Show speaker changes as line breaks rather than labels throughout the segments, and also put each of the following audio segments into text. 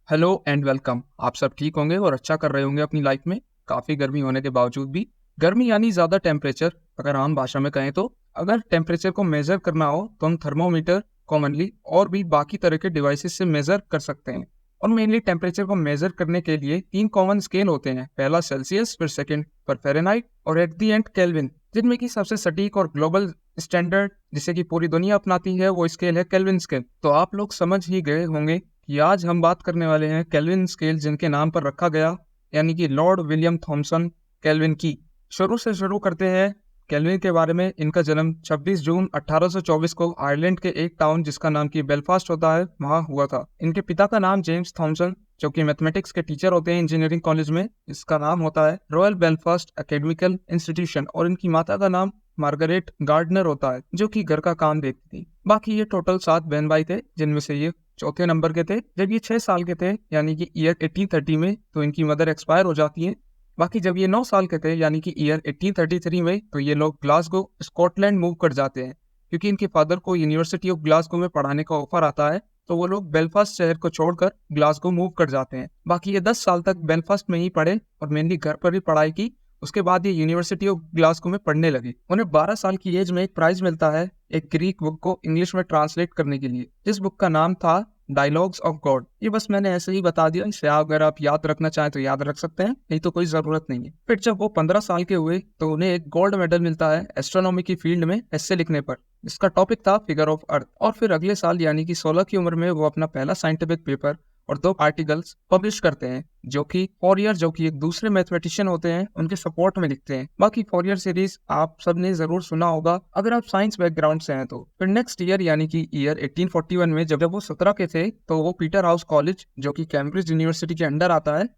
Hello and welcome. आप सब ठीक होंगे और अच्छा कर रहे होंगे अपनी लाइफ में। काफ़ी गर्मी होने के बावजूद भी, गर्मी यानी ज़्यादा टेम्परेचर, अगर आम भाषा में कहें तो अगर टेम्परेचर को मेज़र करना हो तो हम थर्मोमीटर कॉमनली और भी बाकी तरह के डिवाइसेस से मेज़र कर सकते हैं। और मेनली टेम्परेचर को मेज़र करने के लिए 3 कॉमन स्केल होते हैं। पहला सेल्सियस, फिर सेकंड पर फ़ारेनहाइट और एट दी एंड केल्विन, जिनमें की सबसे सटीक और ग्लोबल स्टैंडर्ड जिसे कि पूरी दुनिया अपनाती है वो स्केल है केल्विन स्केल। तो आप लोग समझ ही गए होंगे कि आज हम बात करने वाले हैं केल्विन स्केल, जिनके नाम पर रखा गया, यानी कि लॉर्ड विलियम थॉमसन केल्विन की। शुरू से शुरू करते हैं केल्विन के बारे में। इनका जन्म 26 जून 1824 को आयरलैंड के एक टाउन जिसका नाम की बेलफास्ट होता है वहां हुआ था। इनके पिता का नाम जेम्स थॉमसन, जो कि मैथमेटिक्स के टीचर होते हैं इंजीनियरिंग कॉलेज में। इसका नाम होता है रॉयल बेलफास्ट एकेडमिकल इंस्टीट्यूशन। और इनकी माता का नाम मार्गरेट गार्डनर होता है, जो कि घर का काम देखती थी। बाकी ये टोटल 7 बहन भाई थे, जिनमें से ये चौथे नंबर के थे। जब ये 6 साल के थे यानी कि ईयर 1830 में, तो इनकी मदर एक्सपायर हो जाती है। बाकी जब ये 9 साल के थे यानी कि ईयर 1833 में, तो ये लोग ग्लासगो स्कॉटलैंड मूव कर जाते हैं, क्योंकि इनके फादर को यूनिवर्सिटी ऑफ ग्लासगो में पढ़ाने का ऑफर आता है। तो वो लोग बेलफास्ट शहर को छोड़कर ग्लासगो मूव कर जाते हैं। बाकी ये 10 साल तक बेलफास्ट में ही पढ़े और मेनली घर पर ही पढ़ाई की। उसके बाद ये यूनिवर्सिटी ऑफ ग्लासगो में पढ़ने लगे। उन्हें 12 साल की एज में एक प्राइज मिलता है एक ग्रीक बुक को इंग्लिश में ट्रांसलेट करने के लिए, जिस बुक का नाम था डायलॉग्स ऑफ गॉड। ये बस मैंने ऐसे ही बता दिया, इसे अगर आप याद रखना चाहें तो याद रख सकते हैं, नहीं तो कोई जरूरत नहीं है। फिर जब वो 15 साल के हुए तो उन्हें एक गोल्ड मेडल मिलता है एस्ट्रोनॉमी की फील्ड में एस्से लिखने पर। इसका टॉपिक था फिगर ऑफ अर्थ। और फिर अगले साल यानी कि 16 की उम्र में वो अपना पहला साइंटिफिक पेपर और 2 आर्टिकल्स पब्लिश करते हैं, जो कि फॉरियर, जो कि एक दूसरे मैथमेटिशियन होते हैं, उनके सपोर्ट में लिखते हैं। बाकी फॉरियर सीरीज आप सबने जरूर सुना होगा अगर आप साइंस बैकग्राउंड से हैं तो। फिर नेक्स्ट ईयर यानी कि ईयर 1841 में जब वो 17 के थे, तो वो पीटर हाउस कॉलेज, जो कि कैम्ब्रिज यूनिवर्सिटी के अंडर आता है,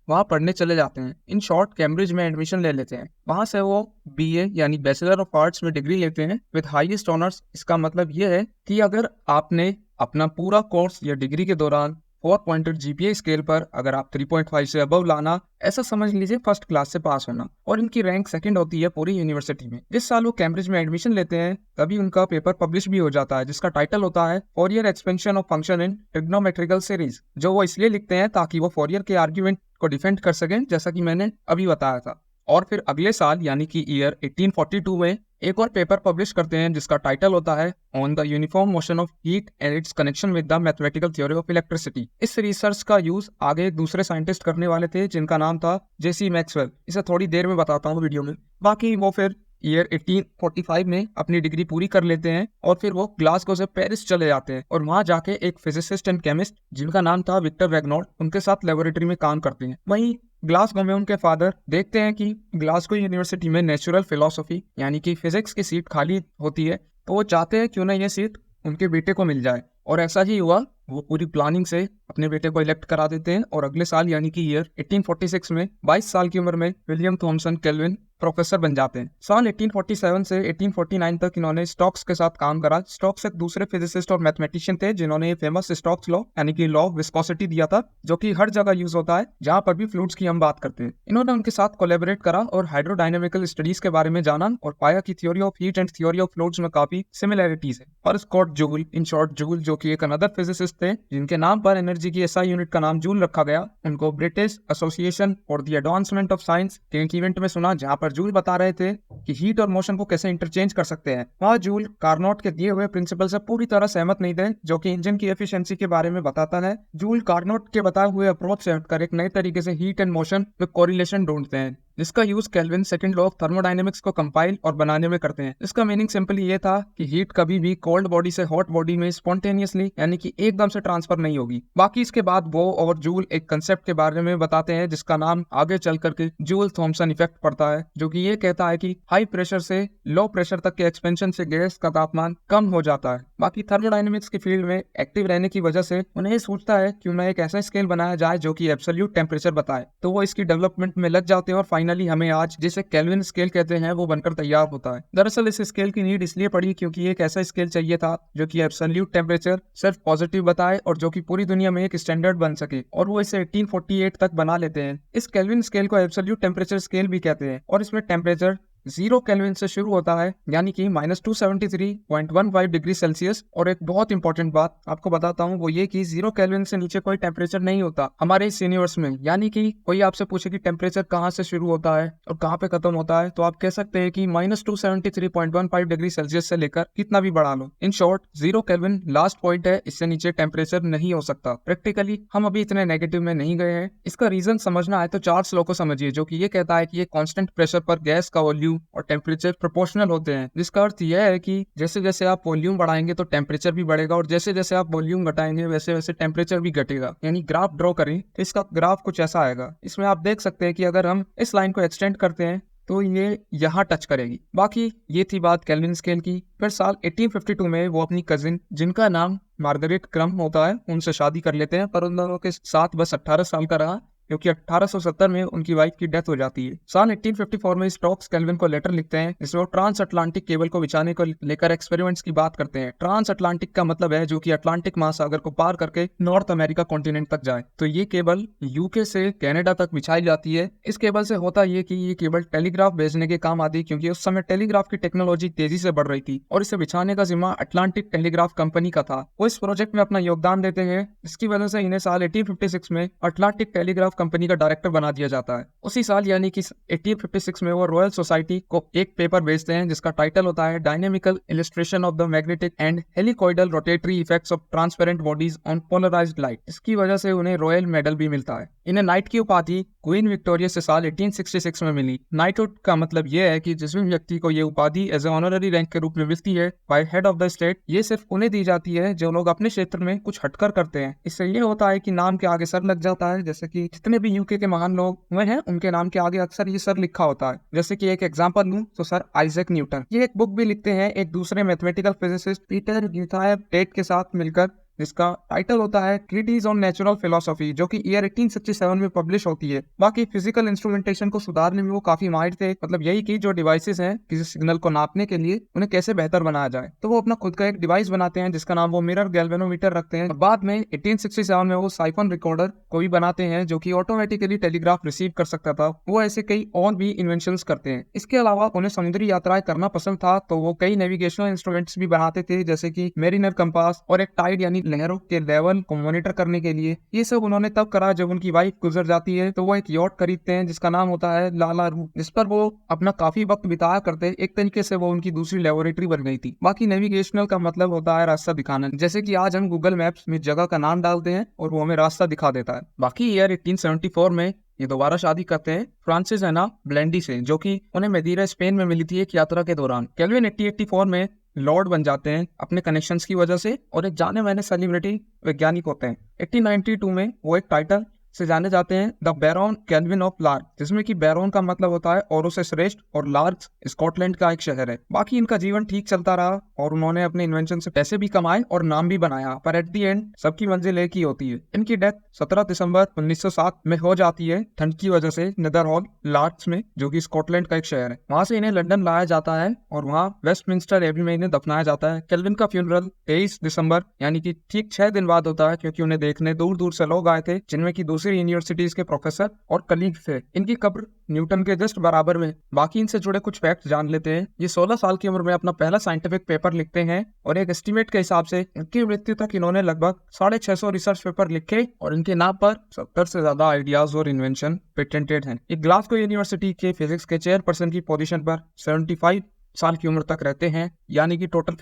वहाँ पढ़ने चले जाते हैं। इन शॉर्ट कैम्ब्रिज में एडमिशन ले लेते हैं। वहाँ से वो बीए यानी बैचलर ऑफ आर्ट्स में डिग्री लेते हैं विद हाईएस्ट ऑनर्स। इसका मतलब ये है कि अगर आपने अपना पूरा कोर्स या डिग्री के दौरान 4 पॉइंटेड जीपीए स्केल पर अगर आप 3.5 से अबव लाना, ऐसा समझ लीजिए फर्स्ट क्लास से पास होना। और इनकी रैंक सेकंड होती है पूरी यूनिवर्सिटी में। जिस साल वो कैम्ब्रिज में एडमिशन लेते हैं तभी उनका पेपर पब्लिश भी हो जाता है, जिसका टाइटल होता है फॉरियर expansion of function in trigonometrical series, जो वो इसलिए लिखते हैं ताकि वो फॉरियर के आर्ग्यूमेंट को डिफेंड कर सकें, जैसा कि मैंने अभी बताया था। और फिर अगले साल यानी कि ईयर 1842 में एक और पेपर पब्लिश करते हैं, जिसका टाइटल होता है on the uniform motion of heat and it's connection with the mathematical theory of electricity. इस रिसर्च का यूज आगे एक दूसरे साइंटिस्ट करने वाले थे, जिनका नाम था जेसी मैक्सवेल। इसे थोड़ी देर में बताता हूँ वीडियो में। बाकी वो फिर ईयर 1845 में अपनी डिग्री पूरी कर लेते हैं और फिर वो ग्लासगो से पेरिस चले जाते हैं और वहां जाके एक फिजिसिस्ट एंड केमिस्ट जिनका नाम था विक्टर वैगनॉर्ड, उनके साथ लेबोरेटरी में काम करते हैं। वहीं ग्लासगो में उनके फादर देखते हैं कि ग्लासगो यूनिवर्सिटी में नेचुरल फिलोसफी यानी कि फिजिक्स की सीट खाली होती है, तो वो चाहते हैं क्यों ना ये सीट उनके बेटे को मिल जाए। और ऐसा ही हुआ, वो पूरी प्लानिंग से अपने बेटे को इलेक्ट करा देते हैं। और अगले साल यानी कि ईयर 1846 में 22 साल की उम्र में विलियम थॉमसन केल्विन प्रोफेसर बन जाते हैं। साल 1847 से 1849 तक इन्होंने स्टोक्स के साथ काम करा। स्टोक्स एक दूसरे फिजिसिस्ट और मैथमेटिशियन थे जिन्होंने फेमस स्टोक्स लॉ यानी कि लॉ ऑफ विस्कोसिटी दिया था, जो कि हर जगह यूज होता है जहां पर भी फ्लूइड्स की हम बात करते हैं। इन्होंने उनके साथ कोलैबोरेट करा और हाइड्रोडायनेमिकल स्टडीज के बारे में जाना और पाया कि theory of heat and theory of fluids में काफी सिमिलैरिटीज है। और Scott Joule, in short Joule, जो कि एक अनदर फिजिसिस्ट थे जिनके नाम पर एनर्जी की एसआई यूनिट का नाम जूल रखा गया, उनको British association for the advancement of science के एक इवेंट में सुना, जहां पर जूल बता रहे थे कि हीट और मोशन को कैसे इंटरचेंज कर सकते हैं। वहां जूल कार्नोट के दिए हुए प्रिंसिपल से पूरी तरह सहमत नहीं थे, जो कि इंजन की एफिशिएंसी के बारे में बताता है। जूल कार्नोट के बताए हुए अप्रोच से हटकर एक नए तरीके से हीट एंड मोशन में कोरिलेशन ढूंढते हैं, जिसका use kelvin second law of thermodynamics को कंपाइल और बनाने में करते हैं। इसका मीनिंग सिंपली ये था कि हीट कभी भी कोल्ड बॉडी से हॉट बॉडी में स्पॉन्टेनियसली यानी कि एकदम से ट्रांसफर नहीं होगी। बाकी इसके बाद वो और जूल एक कंसेप्ट के बारे में बताते हैं जिसका नाम आगे चल करके जूल थॉमसन इफेक्ट पड़ता है, जो कि ये कहता है कि हाई प्रेशर से लो प्रेशर तक के एक्सपेंशन से गैस का तापमान कम हो जाता है। बाकी थर्मोडायनेमिक्स की फील्ड में एक्टिव रहने की वजह से उन्हें ये सोचता है क्यों ना एक ऐसा स्केल बनाया जाए जो कि एब्सोल्यूट टेम्परेचर बताए। तो वो इसकी डेवलपमेंट में लग जाते हैं और फाइनली हमें आज जिसे केल्विन स्केल कहते हैं वो बनकर तैयार होता है। दरअसल इस स्केल की नीड इसलिए पड़ी क्योंकि एक ऐसा स्केल चाहिए था जो कि एब्सोल्यूट टेम्परेचर सिर्फ पॉजिटिव बताए और जो कि पूरी दुनिया में एक स्टैंडर्ड बन सके, और वो इसे 1848 तक बना लेते हैं। इस केल्विन स्केल को एब्सोल्यूट टेम्परेचर स्केल भी कहते हैं और इसमें टेम्परेचर 0 केल्विन से शुरू होता है, यानी कि -273.15 डिग्री सेल्सियस। और एक बहुत इंपॉर्टेंट बात आपको बताता हूँ, वो ये कि 0 केल्विन से नीचे कोई टेम्परेचर नहीं होता हमारे इस यूनिवर्स में। यानी कि कोई आपसे पूछे कि टेम्परेचर कहाँ से शुरू होता है और कहाँ पे खत्म होता है, तो आप कह सकते हैं कि -273.15 डिग्री सेल्सियस से लेकर कितना भी बढ़ा लो। In short 0 kelvin last point है, इससे नीचे टेम्परेचर नहीं हो सकता। प्रैक्टिकली हम अभी इतने नेगेटिव में नहीं गए हैं। इसका रीजन समझना है तो चार्ल्स लॉ को समझिए, जो कि ये कहता है कि ये कांस्टेंट प्रेशर पर गैस का वॉल्यूम और टेम्परेचर प्रोपोर्शनल होते हैं, जिसका अर्थ यह है कि जैसे जैसे आप वॉल्यूम बढ़ाएंगे तो टेम्परेचर भी बढ़ेगा, और जैसे जैसे आप वॉल्यूम घटाएंगे वैसे वैसे टेम्परेचर भी घटेगा। यानी ग्राफ ड्रॉ करें तो इसका ग्राफ कुछ ऐसा आएगा। इसमें आप देख सकते हैं कि अगर हम इस लाइन को एक्सटेंड करते हैं तो ये यहाँ टच करेगी। बाकी ये थी बात केल्विन स्केल की। फिर साल 1852 में वो अपनी कजिन, जिनका नाम मार्गरेट क्रम होता है, उनसे शादी कर लेते हैं, पर उन दोनों के साथ बस 18 साल का रहा, क्योंकि 1870 में उनकी वाइफ की डेथ हो जाती है। साल 1854 में स्टोक्स केल्विन को लेटर लिखते हैं, जिसमें वो ट्रांस अटलांटिक केबल को बिछाने को लेकर एक्सपेरिमेंट्स की बात करते हैं। ट्रांस अटलांटिक का मतलब है जो कि अटलांटिक महासागर को पार करके नॉर्थ अमेरिका कॉन्टिनेंट तक जाए। तो ये केबल यूके से कनाडा तक बिछाई जाती है। इस केबल से होता ये कि ये केबल टेलीग्राफ भेजने के काम आती, क्योंकि उस समय टेलीग्राफ की टेक्नोलॉजी तेजी से बढ़ रही थी और इसे बिछाने का जिम्मा अटलांटिक टेलीग्राफ कंपनी का था। वो इस प्रोजेक्ट में अपना योगदान देते हैं, इसकी वजह से इन्हें साल 1856 में अटलांटिक टेलीग्राफ कंपनी का डायरेक्टर बना दिया जाता है। उसी साल यानी कि 1856 में वो रॉयल सोसाइटी को एक पेपर भेजते हैं, जिसका टाइटल होता है dynamical illustration of the magnetic and helicoidal rotatory effects of transparent bodies on polarized light. इसकी वजह से उन्हें रॉयल मेडल भी मिलता है। इन्हें नाइट की उपाधि क्वीन विक्टोरिया से साल 1866 में मिली। नाइटहुड का मतलब यह है कि जिस भी व्यक्ति को ये उपाधि एज ए ऑनररी रैंक के रूप में मिलती है bye head of the state, ये सिर्फ उन्हें दी जाती है जो लोग अपने क्षेत्र में कुछ हटकर करते हैं। इससे ये होता है कि नाम के आगे सर लग जाता है, जैसे कि जितने भी यूके के महान लोग हुए हैं उनके नाम के आगे अक्सर ये सर लिखा होता है। जैसे कि एक एग्जांपल लूं तो सर आइजैक न्यूटन, ये एक बुक भी लिखते हैं एक दूसरे मैथमेटिकल फिजिसिस्ट पीटर ग्यूथायब टेट के साथ मिलकर, जिसका टाइटल होता है ट्रीटीज ऑन नेचुरल फिलोसफी, जो कि ईयर 1867 में पब्लिश होती है। बाकी फिजिकल इंस्ट्रूमेंटेशन को सुधारने में वो काफी माहिर थे, मतलब यही कि जो डिवाइसेस हैं किसी सिग्नल को नापने के लिए उन्हें कैसे बेहतर बनाया जाए। तो वो अपना खुद का एक डिवाइस बनाते हैं जिसका नाम वो मिरर गैल्वेनोमीटर रखते हैं। बाद में 1867 में वो साइफन रिकॉर्डर को भी बनाते हैं, जो कि ऑटोमेटिकली टेलीग्राफ रिसीव कर सकता था। वो ऐसे कई और भी इन्वेंशंस करते हैं। इसके अलावा उन्हें समुद्री यात्राएं करना पसंद था, तो वो कई नेविगेशनल इंस्ट्रूमेंट्स भी बनाते थे, जैसे कि मेरिनर कंपास और एक टाइड यानी लहरों के लेवल को मॉनिटर करने के लिए। ये सब उन्होंने तब करा जब उनकी वाइफ गुजर जाती है, तो वो एक यॉट खरीदते हैं जिसका नाम होता है लाला रू, जिस पर वो अपना काफी वक्त बिताया करते। एक तरीके से वो उनकी दूसरी लेबोरेटरी बन गई थी। बाकी नेविगेशनल का मतलब होता है रास्ता दिखाना, जैसे कि आज हम गूगल मैप्स में जगह का नाम डालते हैं और वो हमें रास्ता दिखा देता है। बाकी ईयर 1874 में ये दोबारा शादी करते हैं फ्रांसिस एना ब्लेंडी से, जो कि उन्हें मदीरा स्पेन में मिली थी एक यात्रा के दौरान। केल्विन 1884 में लॉर्ड बन जाते हैं अपने कनेक्शंस की वजह से और एक जाने माने सेलिब्रिटी वैज्ञानिक होते हैं। 1892 में वो एक टाइटल से जाने जाते हैं the Baron Kelvin of Largs, जिसमें कि बैरन का मतलब होता है औरों से श्रेष्ठ और लार्ज स्कॉटलैंड का एक शहर है। बाकी इनका जीवन ठीक चलता रहा और उन्होंने अपने इन्वेंशन से पैसे भी कमाए और नाम भी बनाया, पर एट दी एंड सबकी मंजिल एक ही होती है। इनकी डेथ 17 दिसंबर 1907 में हो जाती है ठंड की वजह से नेदरहॉल लार्ड्स में, जो कि स्कॉटलैंड का एक शहर है। वहां से इन्हें लंदन लाया जाता है और वहां वेस्टमिंस्टर एबी में इन्हें दफनाया जाता है। केल्विन का फ्यूनरल 23 दिसंबर यानी कि ठीक 6 दिन बाद होता है, क्योंकि उन्हें देखने दूर दूर से लोग आए थे, जिनमें की दूसरी यूनिवर्सिटीज के प्रोफेसर और कलीग थे। इनकी कब्र न्यूटन के जस्ट बराबर में। बाकी इनसे जुड़े कुछ फैक्ट जान लेते हैं। ये 16 साल की उम्र में अपना पहला साइंटिफिक पेपर लिखते हैं और एक एस्टीमेट के हिसाब से इनकी मृत्यु तक इन्होंने लगभग 650 रिसर्च पेपर लिखे और इनके नाम पर 70 से ज्यादा आइडियाज और इन्वेंशन पेटेंटेड हैं। ये ग्लासगो यूनिवर्सिटी के फिजिक्स के चेयरपर्सन की पोजीशन पर 75 साल की उम्र तक रहते हैं, यानी कि टोटल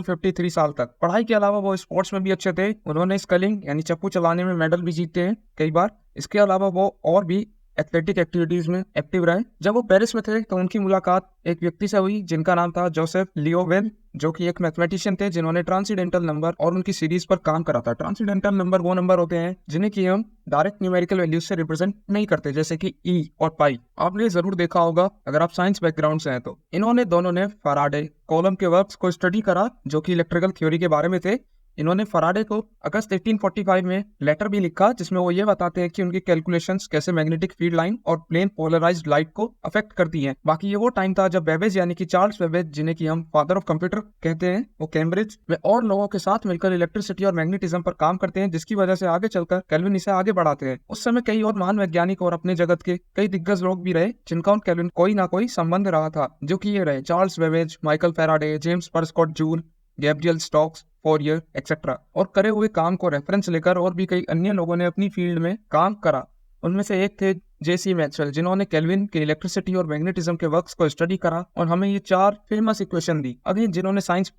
53 साल तक। पढ़ाई के अलावा वो स्पोर्ट्स में भी अच्छे थे। उन्होंने स्कलिंग यानी चप्पू चलाने में मेडल भी जीते हैं कई बार। इसके अलावा वो और भी एथलेटिक एक्टिविटीज में एक्टिव रहे। जब वो पेरिस में थे तो उनकी मुलाकात एक व्यक्ति से हुई जिनका नाम था जोसेफ लियोवेल, जो कि एक मैथमेटिशियन थे जिन्होंने ट्रांसीडेंटल नंबर और उनकी सीरीज पर काम करा था। ट्रांसीडेंटल नंबर वो नंबर होते हैं जिन्हें कि हम डायरेक्ट न्यूमेरिकल वैल्यूज से रिप्रेजेंट नहीं करते, जैसे कि ई और पाई। आपने जरूर देखा होगा अगर आप साइंस बैकग्राउंड से हैं तो। इन्होंने दोनों ने फैराडे कॉलम के वर्क्स को स्टडी करा, जो कि इलेक्ट्रिकल थ्योरी के बारे में थे। इन्होंने फराडे को अगस्त 1845 में लेटर भी लिखा जिसमें वो ये बताते हैं कि उनकी कैलकुलेशंस कैसे मैग्नेटिक फील्ड लाइन और प्लेन पोलराइज्ड लाइट को अफेक्ट करती हैं। बाकी ये वो टाइम था जब बेबेज यानी कि चार्ल्स बेबेज, जिन्हें कि हम फादर ऑफ कंप्यूटर कहते हैं, वो कैम्ब्रिज में और लोगों के साथ मिलकर इलेक्ट्रिसिटी और मैग्नेटिज्म पर काम करते हैं, जिसकी वजह से आगे चलकर केल्विन इसे आगे बढ़ाते हैं। उस समय कई और महान वैज्ञानिक और अपने जगत के कई दिग्गज लोग भी रहे जिनका उन केल्विन कोई ना कोई संबंध रहा था, जो कि ये रहे Charles Babbage, Michael Faraday, James Prescott Joule, Gabriel Stokes, Fourier etcetera. और करे हुए काम को रेफरेंस लेकर और भी कई अन्य लोगों ने अपनी फील्ड में काम करा। उनमें से एक थे जेसी मैक्सवेल, जिन्होंने केल्विन के इलेक्ट्रिसिटी और मैग्नेटिज्म के वर्क्स को स्टडी करा और हमें ये 4 फेमस इक्वेशन दी। अगेन जिन्होंने साइंस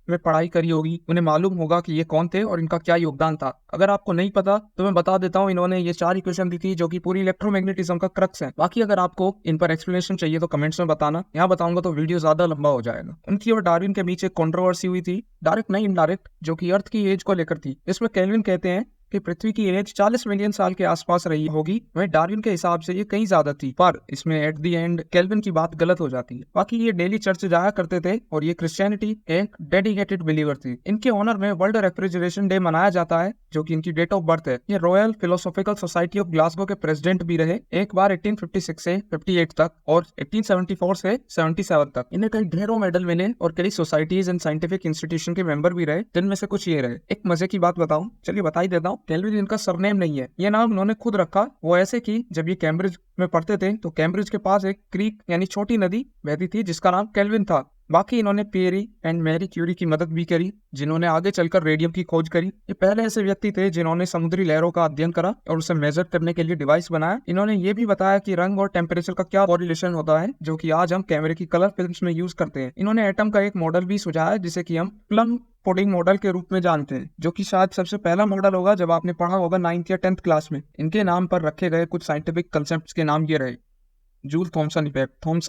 में पढ़ाई करी होगी उन्हें मालूम होगा कि ये कौन थे और इनका क्या योगदान था। अगर आपको नहीं पता तो मैं बता देता हूँ, इन्होंने ये 4 इक्वेशन दी थी जो कि पूरी इलेक्ट्रोमैग्नेटिज्म का क्रक्स है। बाकी अगर आपको इन पर एक्सप्लेनेशन चाहिए तो कमेंट्स में बताना, यहाँ बताऊंगा तो वीडियो ज्यादा लंबा हो जाएगा। उनकी और डार्विन के बीच एक कंट्रोवर्सी हुई थी, डायरेक्ट नहीं इनडायरेक्ट, जो कि अर्थ की एज को लेकर थी। इसमें केल्विन कहते हैं कि पृथ्वी की एज 40 मिलियन साल के आसपास रही होगी, वहीं डार्विन के हिसाब से ये कहीं ज्यादा थी, पर इसमें एट दी एंड केल्विन की बात गलत हो जाती है। बाकी ये डेली चर्च जाया करते थे और ये क्रिश्चियनिटी एक डेडिकेटेड बिलीवर थी। इनके ऑनर में वर्ल्ड रेफ्रिजरेशन डे मनाया जाता है, जो कि इनकी डेट ऑफ बर्थ है। ये royal philosophical society of Glasgow के प्रेसिडेंट भी रहे, एक बार 1856 से 58 तक और 1874 से 77 तक। इन्हें कई ढेरों मेडल मिले और कई सोसाइटीज एंड साइंटिफिक इंस्टीट्यूशन के मेंबर भी रहे, जिनमें से कुछ ये रहे। एक मजे की बात बताऊं, चलिए बता ही देता हूँ। केल्विन इनका सरनेम नहीं है, ये नाम उन्होंने खुद रखा। वो ऐसे कि जब ये कैम्ब्रिज में पढ़ते थे तो कैम्ब्रिज के पास एक क्रीक यानी छोटी नदी बहती थी जिसका नाम केल्विन था। बाकी इन्होंने पियरी एंड मैरी क्यूरी की मदद भी करी, जिन्होंने आगे चलकर रेडियम की खोज करी। ये पहले ऐसे व्यक्ति थे जिन्होंने समुद्री लहरों का अध्ययन करा और उसे मेजर करने के लिए डिवाइस बनाया। इन्होंने ये भी बताया कि रंग और टेम्परेचर का क्या कोरिलेशन होता है, जो कि आज हम कैमरे की कलर फिल्म्स में यूज करते हैं। इन्होंने एटम का एक मॉडल भी सुझाया जिसे कि हम प्लम पुडिंग मॉडल के रूप में जानते हैं, जो कि शायद सबसे पहला मॉडल होगा जब आपने पढ़ा होगा 9th या 10th क्लास में। इनके नाम पर रखे गए कुछ साइंटिफिक कंसेप्ट के नाम ये रहे: Joule Thomson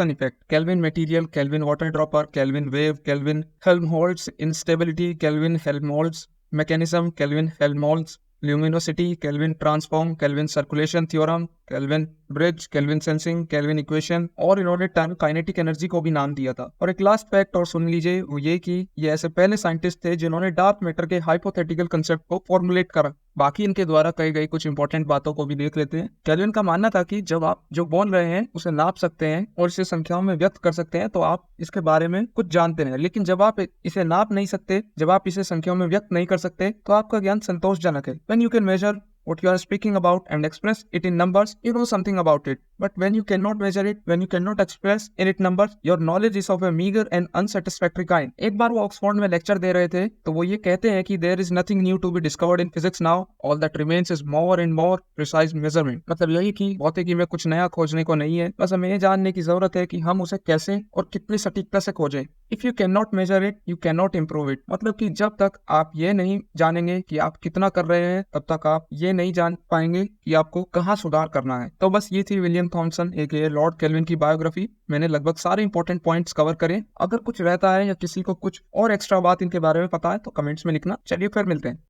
effect, Kelvin material, Kelvin water dropper, Kelvin wave, Kelvin Helmholtz instability, Kelvin Helmholtz mechanism, Kelvin Helmholtz luminosity, Kelvin transform, Kelvin circulation theorem, Kelvin bridge, Kelvin sensing, Kelvin equation, और इन्होंने term kinetic energy को भी नाम दिया था। और एक last fact और सुन लीजिए, वो ये कि ये ऐसे पहले साइंटिस्ट थे जिन्होंने डार्क मैटर के हाइपोथेटिकल कंसेप्ट को फॉर्मुलेट करा। बाकी इनके द्वारा कही गई कुछ इंपॉर्टेंट बातों को भी देख लेते हैं। केल्विन का मानना था कि जब आप जो बोल रहे हैं उसे नाप सकते हैं और इसे संख्याओं में व्यक्त कर सकते हैं तो आप इसके बारे में कुछ जानते हैं, लेकिन जब आप इसे नाप नहीं सकते, जब आप इसे संख्याओं में व्यक्त नहीं कर सकते, तो आपका ज्ञान संतोषजनक है। When you can measure what you are speaking about and express it in numbers, you know something about it. But when you cannot measure it, when you cannot express in it numbers, your knowledge is of a meager and unsatisfactory kind. एक बार वो Oxford में lecture दे रहे थे तो वो ये कहते हैं कि there is nothing new to be discovered in physics now. All that remains is more and more precise measurement. मतलब यही कि भौतिकी में कुछ नया खोजने को नहीं है, बस हमें ये जानने की जरूरत है कि हम उसे कैसे और कितनी सटीकता से खोजें। If you cannot measure it, you cannot improve it. मतलब कि जब तक आप ये नहीं जानेंगे कि आप कितना कर रहे हैं, तब तक आप ये नहीं जान पाएंगे कि आपको कहाँ सुधार करना है। तो बस ये थी विलियम थॉमसन एके लॉर्ड केल्विन की बायोग्राफी। मैंने लगभग सारे इंपॉर्टेंट पॉइंट्स कवर करे। अगर कुछ रहता है या किसी को कुछ और एक्स्ट्रा बात इनके बारे में पता है तो कमेंट्स में लिखना। चलिए फिर मिलते हैं।